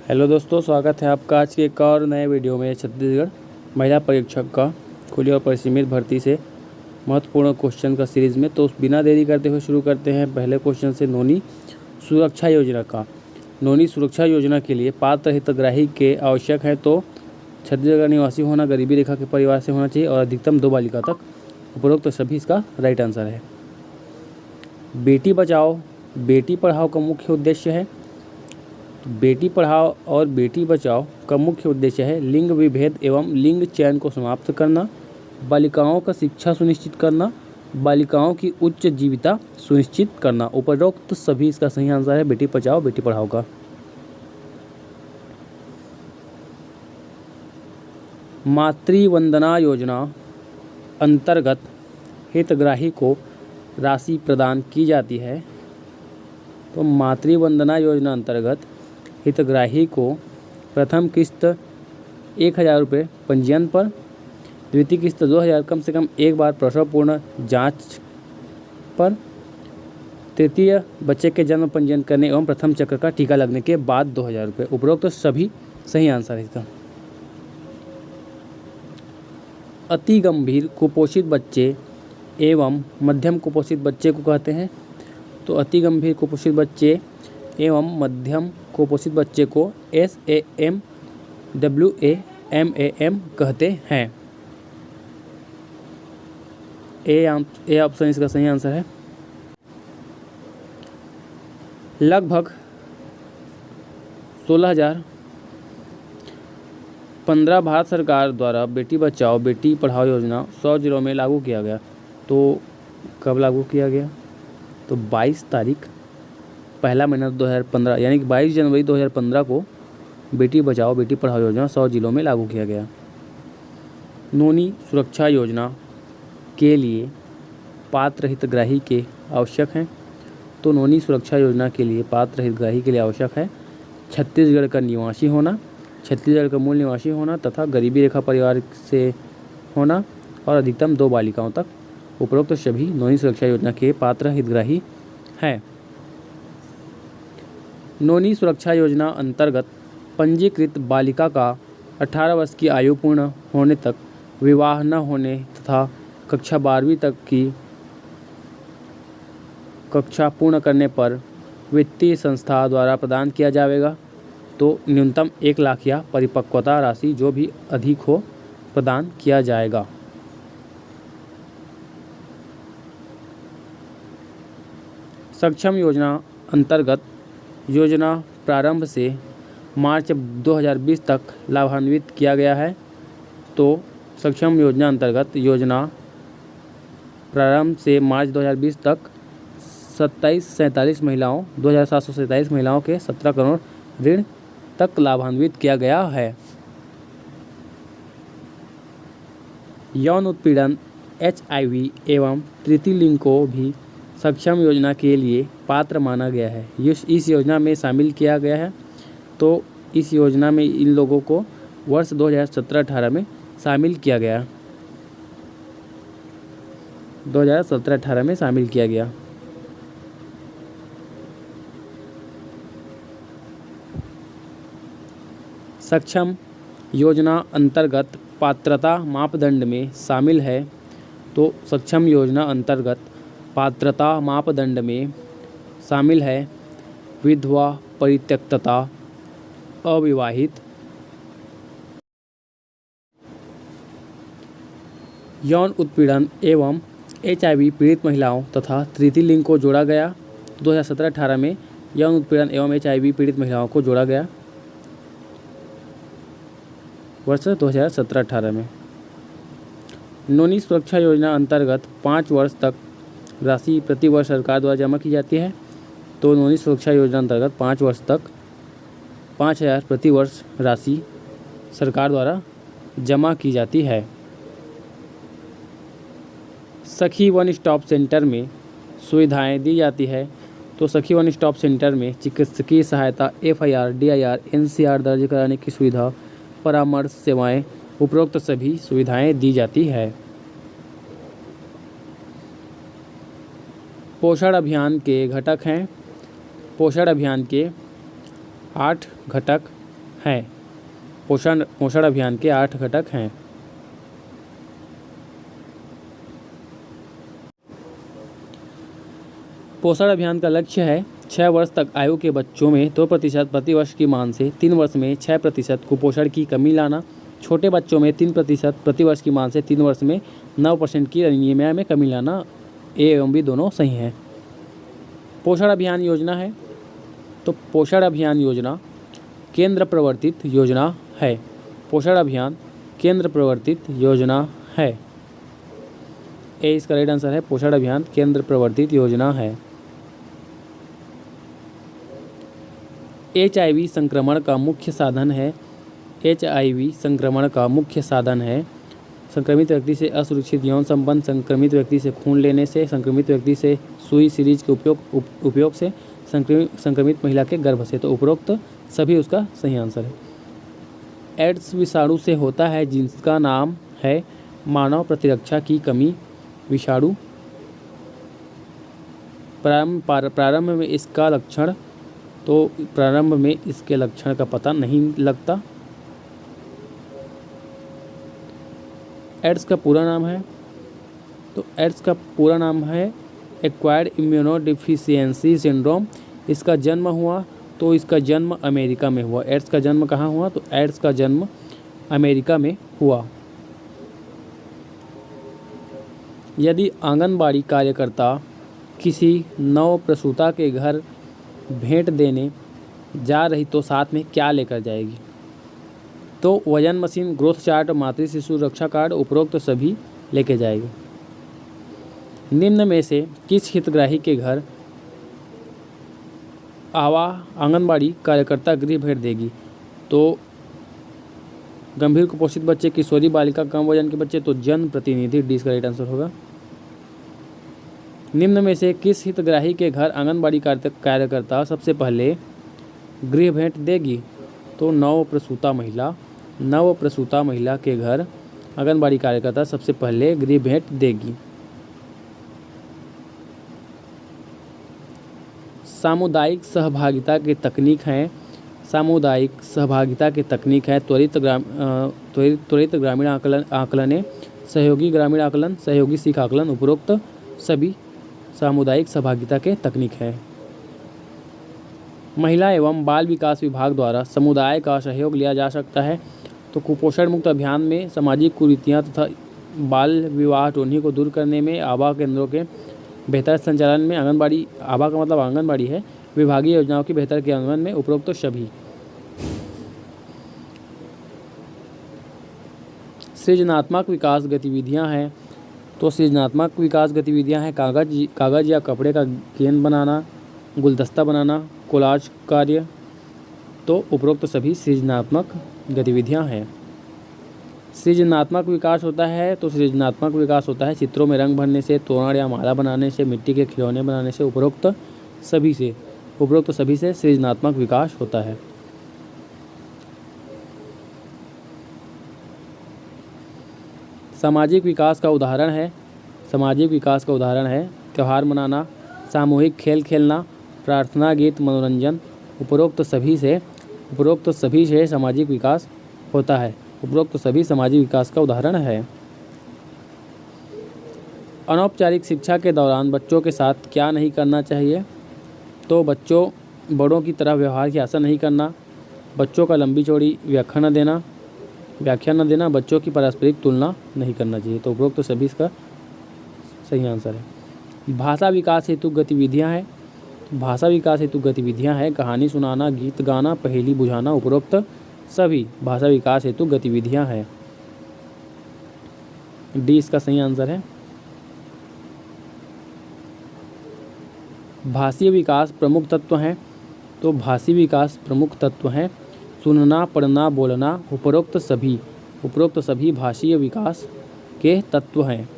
Hello दोस्तों, स्वागत है आपका आज के एक और नए वीडियो में। छत्तीसगढ़ महिला परीक्षक का खुली और परिसीमित भर्ती से महत्वपूर्ण क्वेश्चन का सीरीज़ में। तो बिना देरी करते हुए शुरू करते हैं पहले क्वेश्चन से। नोनी सुरक्षा योजना का नोनी सुरक्षा योजना के लिए पात्र हितग्राही के आवश्यक है तो छत्तीसगढ़ निवासी होना, गरीबी रेखा के परिवार से होना चाहिए और अधिकतम 2 बालिका तक। उपरोक्त सभी इसका राइट आंसर है। बेटी बचाओ बेटी पढ़ाओ का मुख्य उद्देश्य है। बेटी पढ़ाओ और बेटी बचाओ का मुख्य उद्देश्य है लिंग विभेद एवं लिंग चयन को समाप्त करना, बालिकाओं का शिक्षा सुनिश्चित करना, बालिकाओं की उच्च जीविका सुनिश्चित करना। उपरोक्त सभी इसका सही आंसर है बेटी बचाओ बेटी पढ़ाओ का। मातृ वंदना योजना अंतर्गत हितग्राही को राशि प्रदान की जाती है। तो मातृ वंदना योजना अंतर्गत हितग्राही को प्रथम किस्त 1,000 रुपये पंजीयन पर, द्वितीय किस्त 2,000 कम से कम एक बार प्रसव पूर्ण जांच पर, तृतीय बच्चे के जन्म पंजीयन करने एवं प्रथम चक्र का टीका लगने के बाद 2,000 रुपये। उपरोक्त सभी सही आंसर है इसका। अति गंभीर कुपोषित बच्चे एवं मध्यम कुपोषित बच्चे को कहते हैं। तो अति गंभीर कुपोषित बच्चे एवं मध्यम कुपोषित बच्चे को SAM WAMAM कहते हैं। ए ऑप्शन इसका सही आंसर है। लगभग 16,015 भारत सरकार द्वारा बेटी बचाओ बेटी पढ़ाओ योजना 100 जिलों में लागू किया गया। तो कब लागू किया गया? तो 22 तारीख पहला महीना 2015 यानी कि 22 जनवरी 2015 को बेटी बचाओ बेटी पढ़ाओ योजना 100 जिलों में लागू किया गया। नोनी सुरक्षा योजना के लिए पात्र हितग्राही के आवश्यक हैं। तो नोनी सुरक्षा योजना के लिए पात्र हितग्राही के लिए आवश्यक है छत्तीसगढ़ का निवासी होना, छत्तीसगढ़ का मूल निवासी होना तथा गरीबी रेखा परिवार से होना और अधिकतम 2 बालिकाओं तक। उपरोक्त सभी नोनी सुरक्षा योजना के पात्र हितग्राही हैं। नोनी सुरक्षा योजना अंतर्गत पंजीकृत बालिका का 18 वर्ष की आयु पूर्ण होने तक विवाह न होने तथा कक्षा 12वीं तक की कक्षा पूर्ण करने पर वित्तीय संस्था द्वारा प्रदान किया जाएगा। तो न्यूनतम 1 लाख या परिपक्वता राशि जो भी अधिक हो प्रदान किया जाएगा। सक्षम योजना अंतर्गत योजना प्रारंभ से मार्च 2020 तक लाभान्वित किया गया है। तो सक्षम योजना अंतर्गत योजना प्रारंभ से मार्च 2020 तक 2747 महिलाओं 2747 महिलाओं के 17 करोड़ ऋण तक लाभान्वित किया गया है। यौन उत्पीड़न HIV एवं तृतीय लिंग को भी सक्षम योजना के लिए पात्र माना गया है। इस योजना में शामिल किया गया है। तो इस योजना में इन लोगों को वर्ष 2017-18 में शामिल किया गया। 2017-18 में शामिल किया गया। सक्षम योजना अंतर्गत पात्रता मापदंड में शामिल है। तो सक्षम योजना अंतर्गत पात्रता मापदंड में शामिल है विधवा, परित्यक्तता, अविवाहित, यौन उत्पीड़न एवं HIV पीड़ित महिलाओं तथा तृतीय लिंग को जोड़ा गया। 2017-18 में यौन उत्पीड़न एवं HIV पीड़ित महिलाओं को जोड़ा गया वर्ष 2017-18 में। नोनी सुरक्षा योजना अंतर्गत 5 वर्ष तक राशि प्रति वर्ष सरकार द्वारा जमा की जाती है। तो नोनी सुरक्षा योजना अंतर्गत 5 वर्ष तक 5,000 प्रति वर्ष राशि सरकार द्वारा जमा की जाती है। सखी वन स्टॉप सेंटर में सुविधाएं दी जाती है। तो सखी वन स्टॉप सेंटर में चिकित्सकीय सहायता, FIR, DIR, NCR दर्ज कराने की सुविधा, परामर्श सेवाएं, उपरोक्त सभी सुविधाएं दी जाती है। पोषण अभियान के घटक हैं। पोषण अभियान के 8 घटक हैं। पोषण अभियान के 8 घटक हैं। पोषण अभियान का लक्ष्य है 6 वर्ष तक आयु के बच्चों में 2% प्रतिवर्ष की मान से 3 वर्ष में 6% कुपोषण की कमी लाना। छोटे बच्चों में 3% प्रतिवर्ष की मान से 3 वर्ष में 9% की एनीमिया में कमी लाना। ए एवं बी दोनों सही हैं। पोषण अभियान योजना है तो पोषण अभियान योजना केंद्र प्रवर्तित योजना है। पोषण अभियान केंद्र प्रवर्तित योजना है। ए इसका राइट आंसर है। पोषण अभियान केंद्र प्रवर्तित योजना है। HIV संक्रमण का मुख्य साधन है। HIV संक्रमण का मुख्य साधन है संक्रमित व्यक्ति से असुरक्षित यौन संबंध, संक्रमित व्यक्ति से खून लेने से, संक्रमित व्यक्ति से सुई सीरीज के उपयोग से, संक्रमित महिला के गर्भ से। तो उपरोक्त सभी उसका सही आंसर है। एड्स विषाणु से होता है जिसका नाम है मानव प्रतिरक्षा की कमी विषाणु। प्रारंभ में इसका लक्षण तो प्रारंभ में इसके लक्षण का पता नहीं लगता। एड्स का पूरा नाम है तो एड्स का पूरा नाम है एक्वायर्ड इम्यूनोडिफिशियेंसी सिंड्रोम। इसका जन्म हुआ तो इसका जन्म अमेरिका में हुआ। एड्स का जन्म कहाँ हुआ तो एड्स का जन्म अमेरिका में हुआ। यदि आंगनबाड़ी कार्यकर्ता किसी नवप्रसूता के घर भेंट देने जा रही तो साथ में क्या लेकर जाएगी? तो वजन मशीन, ग्रोथ चार्ट, मातृ शिशु रक्षा कार्ड, उपरोक्त सभी लेके जाएगी। निम्न में से किस हितग्राही के घर आंगनबाड़ी कार्यकर्ता गृह भेंट देगी? तो गंभीर कुपोषित बच्चे, किशोरी बालिका, कम वजन के बच्चे। तो जन प्रतिनिधि डी इसका राइट आंसर होगा। निम्न में से किस हितग्राही के घर आंगनबाड़ी कार्यकर्ता सबसे पहले गृह भेंट देगी? तो नवप्रसूता महिला के घर आंगनबाड़ी कार्यकर्ता सबसे पहले गृह भेंट देगी। सामुदायिक सहभागिता की तकनीक है। सामुदायिक सहभागिता की तकनीक है त्वरित ग्रामीण आकलन, सहयोगी ग्रामीण आकलन, सहयोगी सीख आकलन। उपरोक्त सभी सामुदायिक सहभागिता के तकनीक है। महिला एवं बाल विकास विभाग द्वारा समुदाय का सहयोग लिया जा सकता है। तो कुपोषण मुक्त अभियान में, सामाजिक कुरीतियाँ तथा बाल विवाह टोन्ही को दूर करने में, आभा केंद्रों के बेहतर संचालन में, आंगनबाड़ी, आभा का मतलब आंगनबाड़ी है, विभागीय योजनाओं की बेहतर क्रियान्वयन में। उपरोक्त सभी। सृजनात्मक विकास गतिविधियाँ हैं तो सृजनात्मक विकास गतिविधियाँ हैं कागज या कपड़े का गेंद बनाना, गुलदस्ता बनाना, कोलाज कार्य। तो उपरोक्त सभी सृजनात्मक गतिविधियाँ हैं। सृजनात्मक विकास होता है तो सृजनात्मक विकास होता है चित्रों में रंग भरने से, तोरण या माला बनाने से, मिट्टी के खिलौने बनाने से। उपरोक्त सभी से सृजनात्मक विकास होता है। सामाजिक विकास का उदाहरण है त्यौहार मनाना, सामूहिक खेल खेलना, प्रार्थना गीत, मनोरंजन। उपरोक्त सभी से सामाजिक विकास होता है। उपरोक्त सभी सामाजिक विकास का उदाहरण है। अनौपचारिक शिक्षा के दौरान बच्चों के साथ क्या नहीं करना चाहिए? तो बड़ों की तरह व्यवहार की आशा नहीं करना, बच्चों का लंबी चौड़ी व्याख्या न देना, बच्चों की पारस्परिक तुलना नहीं करना चाहिए। तो उपरोक्त सभी इसका सही आंसर है। भाषा विकास हेतु गतिविधियाँ हैं कहानी सुनाना, गीत गाना, पहेली बुझाना। उपरोक्त सभी भाषा विकास हेतु गतिविधियाँ हैं। डी इसका सही आंसर है। भाषीय विकास प्रमुख तत्व हैं तो भाषी विकास प्रमुख तत्व हैं सुनना, पढ़ना, बोलना। उपरोक्त सभी भाषीय विकास के तत्व हैं।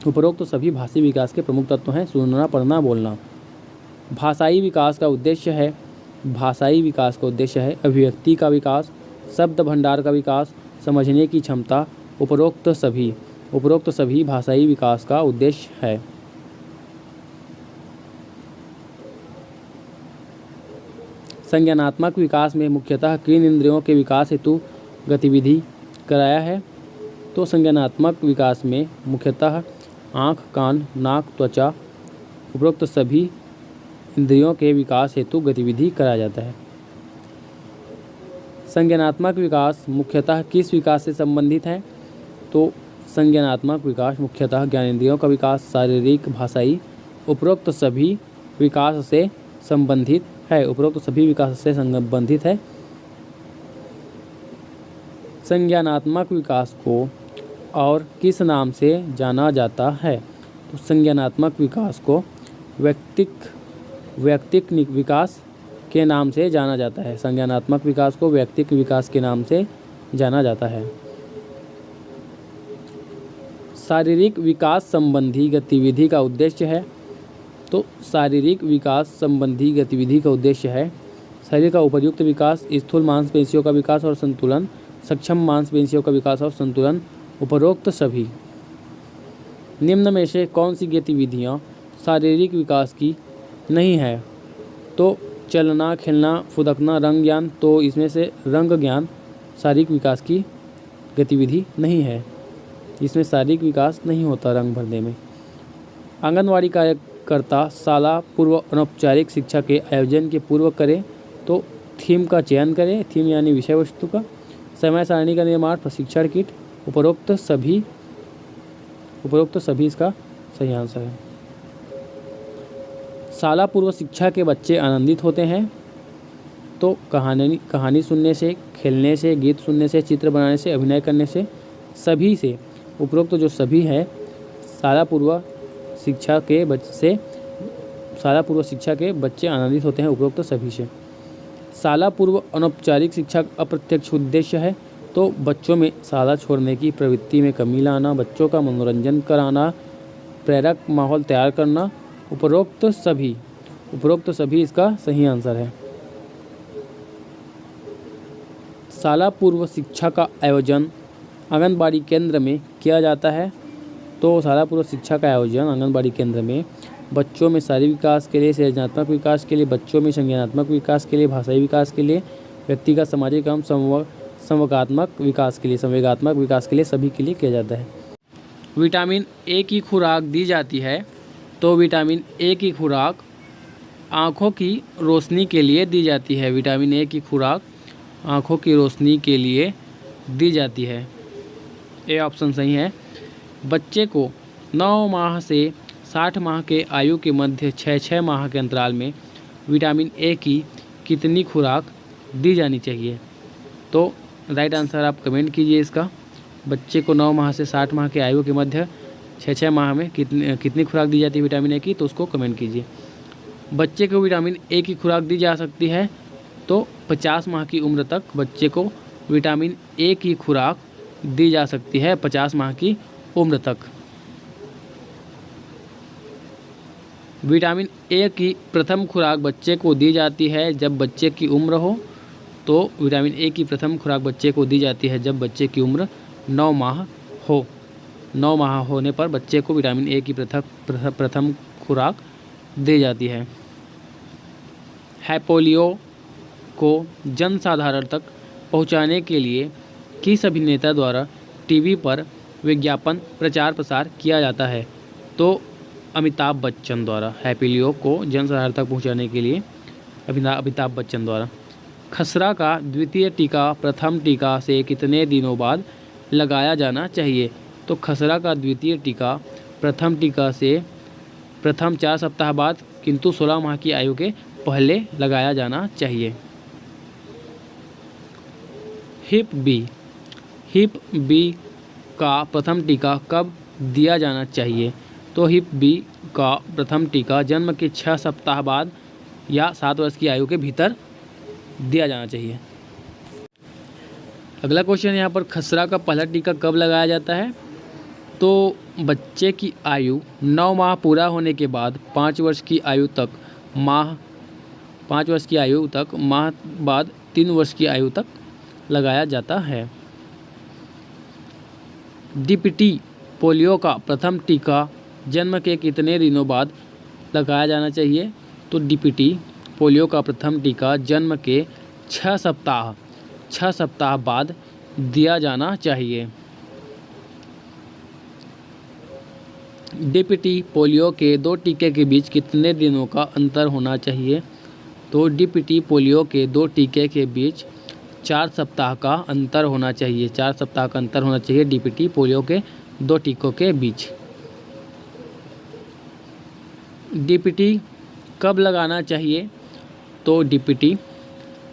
उपरोक्त सभी भाषी विकास के प्रमुख तत्व हैं सुनना, पढ़ना, बोलना। भाषाई विकास का उद्देश्य है अभिव्यक्ति का विकास, शब्द भंडार का विकास, समझने की क्षमता। उपरोक्त सभी भाषाई विकास का उद्देश्य है। संज्ञानात्मक विकास में मुख्यतः किन इंद्रियों के विकास हेतु गतिविधि कराया है? तो संज्ञानात्मक विकास में मुख्यतः आँख, कान, नाक, त्वचा उपरोक्त सभी इंद्रियों के विकास हेतु गतिविधि कराया जाता है। संज्ञानात्मक विकास मुख्यतः किस विकास से संबंधित है? तो संज्ञानात्मक विकास मुख्यतः ज्ञानेंद्रियों का विकास, शारीरिक, भाषाई उपरोक्त सभी विकास से संबंधित है। उपरोक्त सभी विकास से संबंधित है। संज्ञानात्मक विकास को और किस नाम से जाना जाता है? तो संज्ञानात्मक विकास को वैयक्तिक विकास के नाम से जाना जाता है। संज्ञानात्मक विकास को वैयक्तिक विकास के नाम से जाना जाता है। शारीरिक विकास संबंधी गतिविधि का उद्देश्य है। तो शारीरिक विकास संबंधी गतिविधि का उद्देश्य है शरीर का उपयुक्त विकास, स्थूल मांसपेशियों का विकास और संतुलन, सक्षम मांसपेशियों का विकास और संतुलन। उपरोक्त सभी निम्न में से कौन सी गतिविधियाँ शारीरिक विकास की नहीं है? तो चलना, खेलना, फुदकना, रंग ज्ञान। तो इसमें से रंग ज्ञान शारीरिक विकास की गतिविधि नहीं है। इसमें शारीरिक विकास नहीं होता रंग भरने में। आंगनवाड़ी कार्यकर्ता शाला पूर्व अनौपचारिक शिक्षा के आयोजन के पूर्व करें तो थीम का चयन करें। थीम यानी विषय वस्तु का। समय सारणी का निर्माण, प्रशिक्षण किट। उपरोक्त सभी इसका सही आंसर है। शाला पूर्व शिक्षा के बच्चे आनंदित होते हैं। तो कहानी सुनने से, खेलने से, गीत सुनने से, चित्र बनाने से, अभिनय करने से, सभी से। उपरोक्त जो सभी है शाला पूर्व शिक्षा के बच्चे आनंदित होते हैं। उपरोक्त सभी से। शाला पूर्व अनौपचारिक शिक्षा अप्रत्यक्ष उद्देश्य है। तो बच्चों में शाला छोड़ने की प्रवृत्ति में कमी लाना, बच्चों का मनोरंजन कराना, प्रेरक माहौल तैयार करना। उपरोक्त सभी इसका सही आंसर है। शाला पूर्व शिक्षा का आयोजन आंगनबाड़ी केंद्र में किया जाता है। तो शाला पूर्व शिक्षा का आयोजन आंगनबाड़ी केंद्र में बच्चों में शारीरिक विकास के लिए, सृजनात्मक विकास के लिए, बच्चों में संज्ञानात्मक विकास के लिए, भाषाई विकास के लिए, व्यक्तिगत सामाजिक एवं संवेगात्मक विकास के लिए, सभी के लिए किया जाता है। विटामिन ए की खुराक दी जाती है। तो विटामिन ए की खुराक आँखों की रोशनी के लिए दी जाती है। विटामिन ए की खुराक आँखों की रोशनी के लिए दी जाती है। ए ऑप्शन सही है। बच्चे को 9 माह से 60 माह के आयु के मध्य 6 माह के अंतराल में विटामिन ए की कितनी खुराक दी जानी चाहिए? तो राइट आंसर आप कमेंट कीजिए इसका। बच्चे को 9 माह से 60 माह के आयु के मध्य 6 माह में कितनी खुराक दी जाती है विटामिन ए की? तो उसको कमेंट कीजिए। बच्चे को विटामिन ए की खुराक दी जा सकती है। तो 50 माह की उम्र तक बच्चे को विटामिन ए की खुराक दी जा सकती है। 50 माह की उम्र तक। विटामिन ए की प्रथम खुराक बच्चे को दी जाती है जब बच्चे की उम्र हो। तो विटामिन ए की प्रथम खुराक बच्चे को दी जाती है जब बच्चे की उम्र 9 माह हो। 9 माह होने पर बच्चे को विटामिन ए की प्रथम खुराक दी जाती है। पोलियो को जनसाधारण तक पहुंचाने के लिए किस अभिनेता द्वारा टीवी पर विज्ञापन प्रचार प्रसार किया जाता है? तो अमिताभ बच्चन द्वारा। पोलियो को जनसाधारण तक पहुंचाने के लिए अमिताभ बच्चन द्वारा। खसरा का द्वितीय टीका प्रथम टीका से कितने दिनों बाद लगाया जाना चाहिए? तो खसरा का द्वितीय टीका प्रथम टीका से प्रथम 4 सप्ताह बाद, किंतु 16 माह की आयु के पहले लगाया जाना चाहिए। हिप बी का प्रथम टीका कब दिया जाना चाहिए? तो हिप बी का प्रथम टीका जन्म के 6 सप्ताह बाद या 7 वर्ष की आयु के भीतर दिया जाना चाहिए। अगला क्वेश्चन यहाँ पर खसरा का पहला टीका कब लगाया जाता है? तो बच्चे की आयु 9 माह पूरा होने के बाद 5 वर्ष की आयु तक माह बाद 3 वर्ष की आयु तक लगाया जाता है। डीपीटी पोलियो का प्रथम टीका जन्म के कितने दिनों बाद लगाया जाना चाहिए? तो डीपीटी पोलियो का प्रथम टीका जन्म के 6 सप्ताह बाद दिया जाना चाहिए। डीपीटी पोलियो के 2 टीके के बीच कितने दिनों का अंतर होना चाहिए? तो डीपीटी पोलियो के 2 टीके के बीच 4 सप्ताह का अंतर होना चाहिए। 4 सप्ताह का अंतर होना चाहिए डीपीटी पोलियो के 2 टीकों के बीच। डीपीटी कब लगाना चाहिए? तो डीपीटी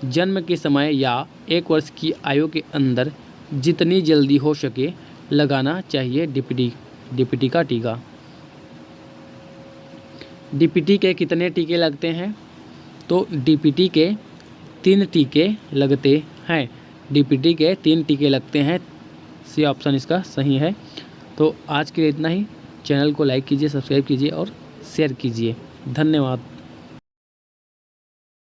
जन्म के समय या 1 वर्ष की आयु के अंदर जितनी जल्दी हो सके लगाना चाहिए डीपीटी का टीका। डीपीटी के कितने टीके लगते हैं? तो डीपीटी के 3 टीके लगते हैं। डीपीटी के 3 टीके लगते हैं। सी ऑप्शन इसका सही है। तो आज के लिए इतना ही। चैनल को लाइक कीजिए, सब्सक्राइब कीजिए और शेयर कीजिए। धन्यवाद।